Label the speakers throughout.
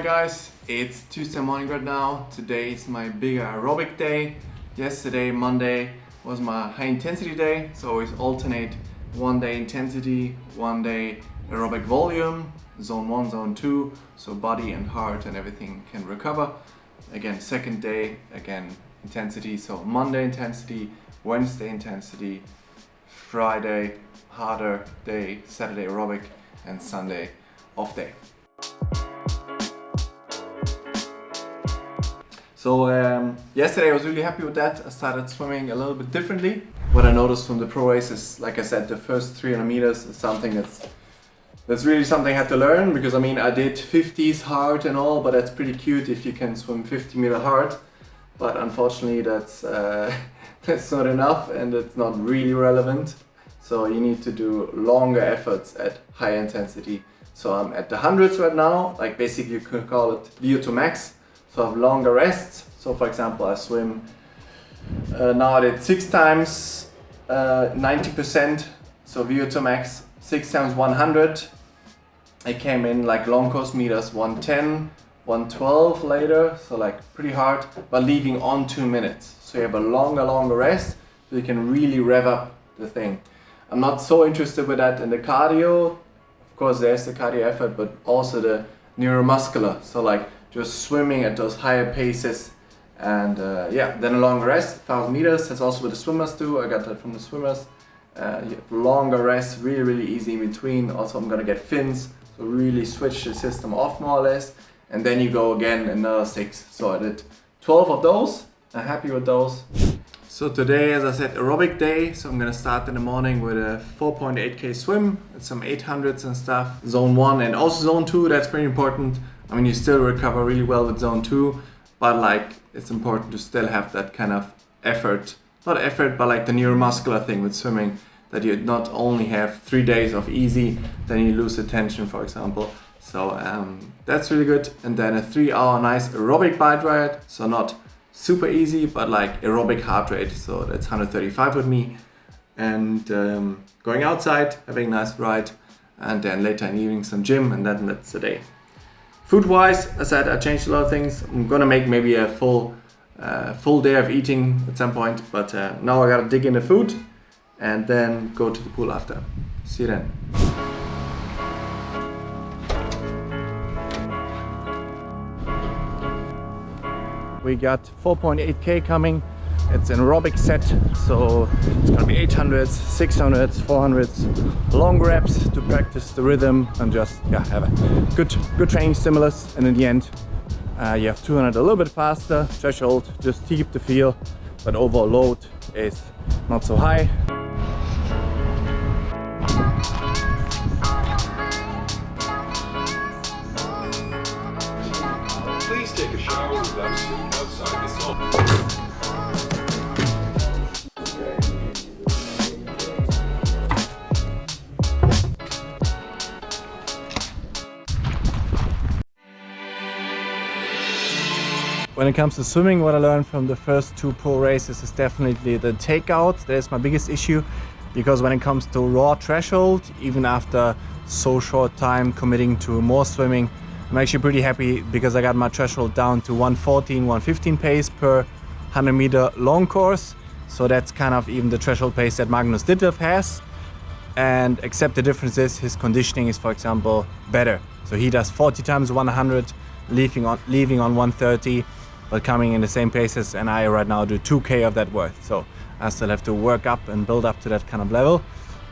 Speaker 1: guys, it's Tuesday morning right now. Today is my big aerobic day. Yesterday, Monday, was my high intensity day, so I always alternate one day intensity, one day aerobic volume, zone 1, zone 2, so body and heart and everything can recover. Again, second day, again intensity, so Monday intensity, Wednesday intensity, Friday harder day, Saturday aerobic, and Sunday off day. So yesterday I was really happy with that. I started swimming a little bit differently. What I noticed from the pro race is, like I said, the first 300 meters is something that's really something I had to learn, because I mean I did 50s hard and all, but that's pretty cute if you can swim 50 meter hard. But unfortunately that's not enough, and it's not really relevant. So you need to do longer efforts at high intensity. So I'm at the hundreds right now, like basically you could call it VO2 max. So I have longer rests. So for example, I swim, now I did 6 times 90%, so VO2 max, 6 times 100. I came in like long course meters, 110, 112 later, so like pretty hard, but leaving on 2 minutes. So you have a longer rest, so you can really rev up the thing. I'm not so interested with that in the cardio. Of course there's the cardio effort, but also the neuromuscular. So like just swimming at those higher paces, and then a long rest, 1000 meters. That's also what the swimmers do. I got that from the swimmers. You have longer rest, really easy in between. Also I'm gonna get fins, so really switch the system off more or less, and then you go again another 6. So I did 12 of those. I'm happy with those. So today, as I said, aerobic day. So I'm gonna start in the morning with a 4.8k swim and some 800s and stuff. Zone 1 and also zone 2, that's pretty important. I mean, you still recover really well with zone 2, but like it's important to still have that kind of effort. Not effort, but like the neuromuscular thing with swimming, that you not only have 3 days of easy, then you lose attention, for example. So that's really good. And then a 3-hour nice aerobic bike ride. So not super easy, but like aerobic heart rate. So that's 135 with me. And going outside, having a nice ride. And then later in the evening some gym, and then that's the day. Food-wise, as I said, I changed a lot of things. I'm gonna make maybe a full day of eating at some point, but now I gotta dig in the food and then go to the pool after. See you then. We got 4.8k coming. It's an aerobic set, so it's gonna be 800s, 600s, 400s, long reps to practice the rhythm and just have a good training stimulus. And in the end, you have 200 a little bit faster, threshold, just to keep the feel, but overall load is not so high.
Speaker 2: Please take a shower without sitting outside the sauna.
Speaker 1: When it comes to swimming, what I learned from the first 2 pro races is definitely the takeout. That is my biggest issue, because when it comes to raw threshold, even after so short time committing to more swimming, I'm actually pretty happy because I got my threshold down to 114, 115 pace per 100 meter long course. So that's kind of even the threshold pace that Magnus Ditlev has. And except the difference is his conditioning is, for example, better. So he does 40 times 100, leaving on 130, but coming in the same paces, and I right now do 2k of that worth. So I still have to work up and build up to that kind of level,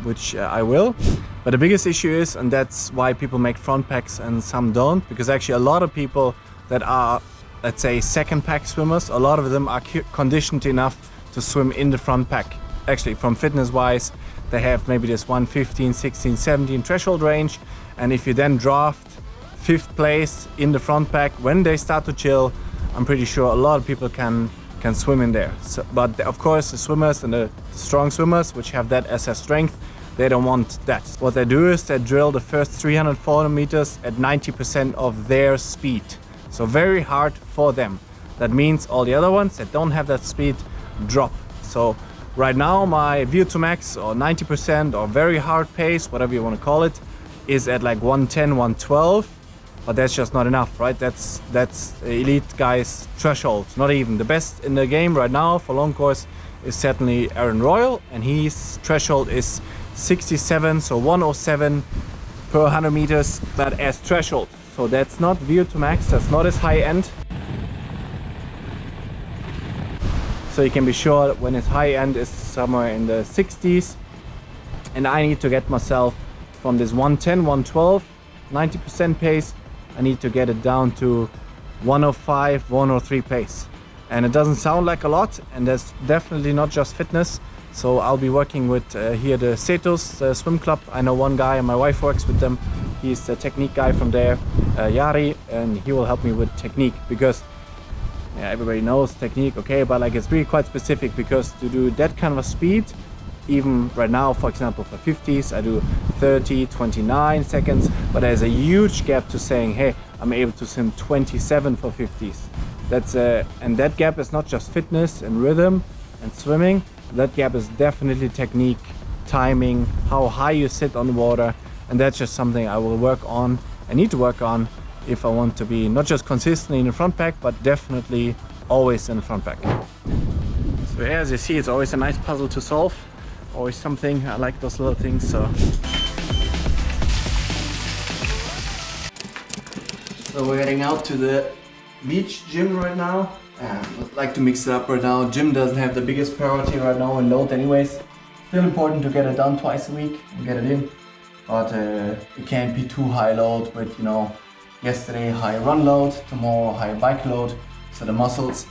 Speaker 1: which I will. But the biggest issue is, and that's why people make front packs and some don't, because actually a lot of people that are, let's say, second pack swimmers, a lot of them are conditioned enough to swim in the front pack. Actually, from fitness wise, they have maybe this 115, 16, 17 threshold range, and if you then draft 5th place in the front pack, when they start to chill, I'm pretty sure a lot of people can swim in there. So, but of course the swimmers and the strong swimmers, which have that as their strength, they don't want that. What they do is they drill the first 300, 400 meters at 90% of their speed. So very hard for them. That means all the other ones that don't have that speed drop. So right now my VO2 max, or 90%, or very hard pace, whatever you want to call it, is at like 110, 112.
Speaker 3: but that's just not enough, right? That's elite guys' threshold. Not even the best in the game right now for long course is certainly Aaron Royal, and his threshold is 67, so 107 per 100 meters, but as threshold. So that's not VO2 max, that's not as high end. So you can be sure that when his high end is somewhere in the 60s, and I need to get myself from this 110, 112, 90% pace, I need to get it down to 105, 103 pace. And it doesn't sound like a lot, and that's definitely not just fitness. So I'll be working with here the Cetus swim club. I know one guy and my wife works with them. He's the technique guy from there, Yari, and he will help me with technique, because yeah, everybody knows technique, okay, but like it's really quite specific, because to do that kind of speed, even right now, for example, for 50s, I do 30, 29 seconds, but there's a huge gap to saying, hey, I'm able to swim 27 for 50s. That's and that gap is not just fitness and rhythm and swimming. That gap is definitely technique, timing, how high you sit on the water, and that's just something I will work on. I need to work on if I want to be not just consistently in the front pack, but definitely always in the front pack. So yeah, as you see, it's always a nice puzzle to solve. Always something, I like those little things, so. So we're heading out to the beach gym right now. I'd like to mix it up right now. Gym doesn't have the biggest priority right now in load anyways. Still important to get it done twice a week and get it in. But it can't be too high load with, you know, yesterday high run load, tomorrow high bike load. So the muscles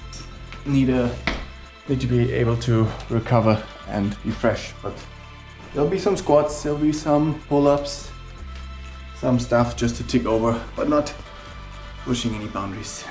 Speaker 3: need to be able to recover and be fresh. But there'll be some squats, there'll be some pull-ups, some stuff just to tick over, but not pushing any boundaries.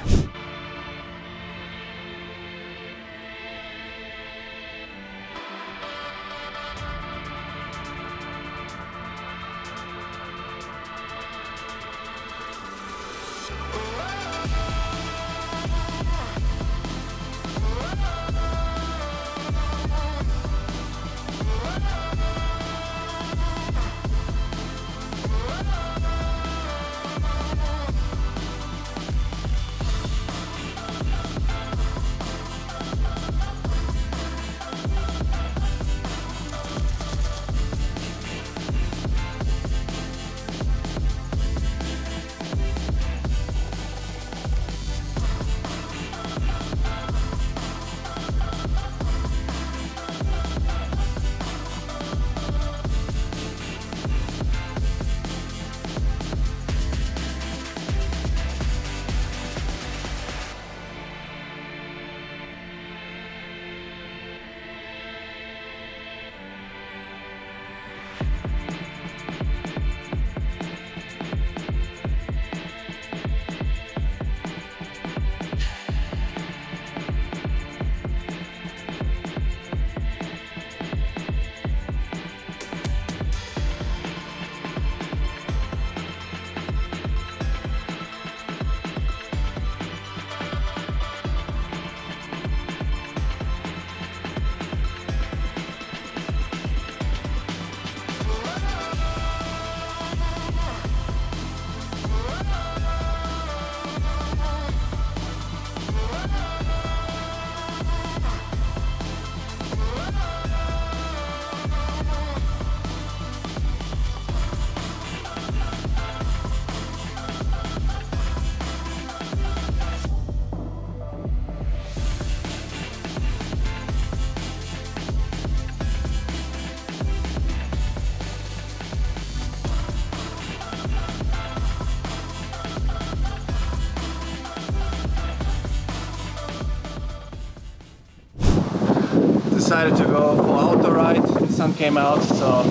Speaker 3: Decided to go for outdoor ride. The sun came out, so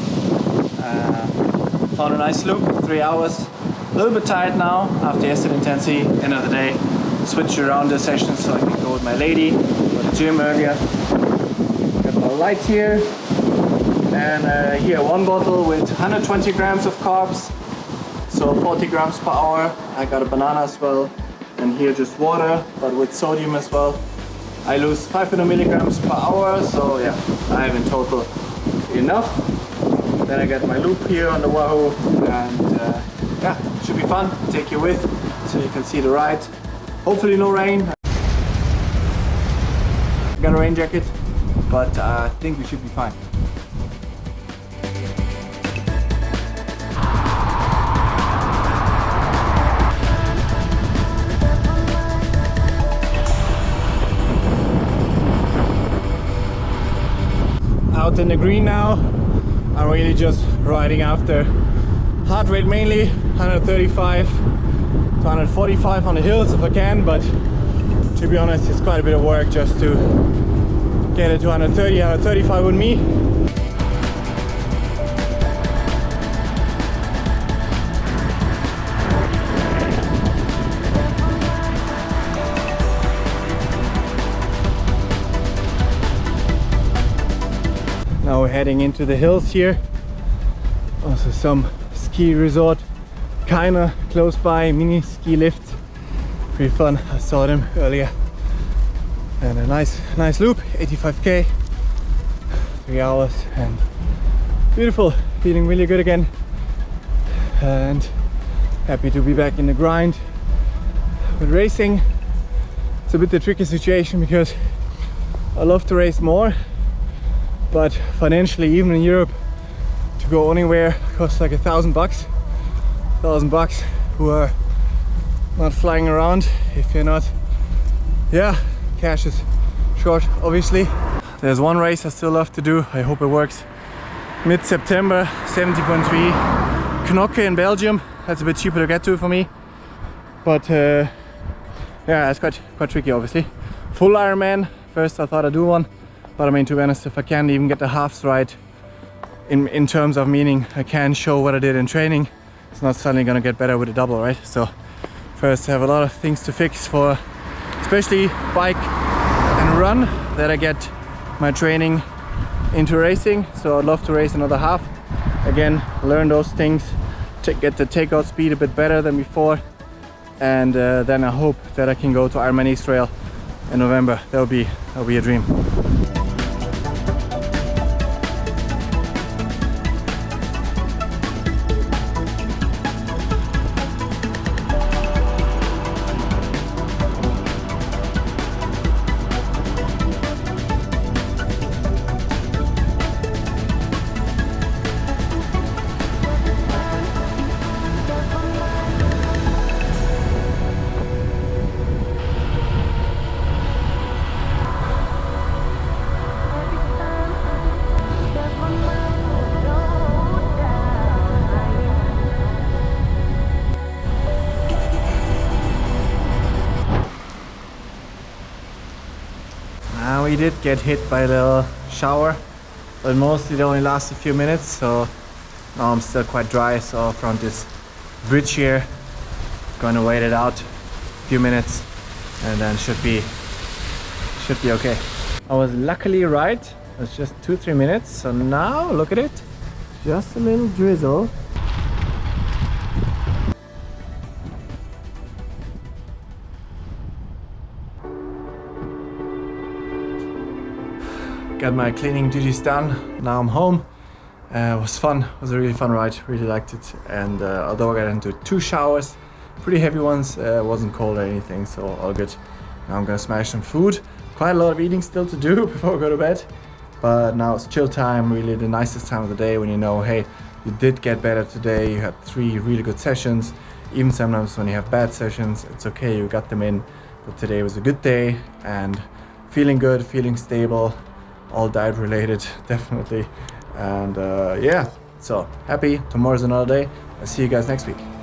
Speaker 3: found a nice loop, 3 hours. A little bit tired now after yesterday's intensity. End of the day, switched around the session so I can go with my lady. Go to the gym earlier. Got my light here, and here one bottle with 120 grams of carbs, so 40 grams per hour. I got a banana as well, and here just water, but with sodium as well. I lose 500 milligrams per hour, so yeah, I have in total enough. Then I got my loop here on the Wahoo, and yeah, should be fun. Take you with. so you can see the ride. Hopefully no rain. I got a rain jacket, but I think we should be fine. Out in the green now. I'm really just riding after heart rate mainly, 135 to 145 on the hills if I can, but to be honest it's quite a bit of work just to get it to 130, 135 with me. Now we're heading into the hills here. Also some ski resort kinda close by, mini ski lift. Pretty fun. I saw them earlier. And a nice loop, 85k, 3 hours, and beautiful. Feeling really good again. And happy to be back in the grind. With racing, it's a bit a tricky situation because I love to race more. But financially, even in Europe, to go anywhere costs like $1,000. $1,000 who are not flying around if you're not. Yeah, cash is short, obviously. There's one race I still love to do. I hope it works. Mid-September, 70.3, Knokke in Belgium. That's a bit cheaper to get to for me. But yeah, it's quite tricky, obviously. Full Ironman. First, I thought I'd do one. But I mean, to be honest, if I can't even get the halves right, in terms of meaning I can show what I did in training, it's not suddenly gonna get better with a double, right? So first I have a lot of things to fix for especially bike and run, that I get my training into racing. So I'd love to race another half. Again, learn those things, to get the takeout speed a bit better than before. And then I hope that I can go to Ironman Israel in November. That'll be a dream. We did get hit by a little shower, but mostly it only lasts a few minutes, so now I'm still quite dry. So from this bridge here, going to wait it out a few minutes and then should be okay. I was luckily right. It's just 2-3 minutes, so now look at it, just a little drizzle. Got my cleaning duties done. Now I'm home. It was fun. It was a really fun ride. Really liked it. And although I got into 2 showers, pretty heavy ones, it wasn't cold or anything, so all good. Now I'm gonna smash some food. Quite a lot of eating still to do before I go to bed. But now it's chill time, really the nicest time of the day when you know, hey, you did get better today. You had 3 really good sessions. Even sometimes when you have bad sessions, it's okay, you got them in. But today was a good day and feeling good, feeling stable. All diet related, definitely. And yeah, so happy. Tomorrow's another day. I'll see you guys next week.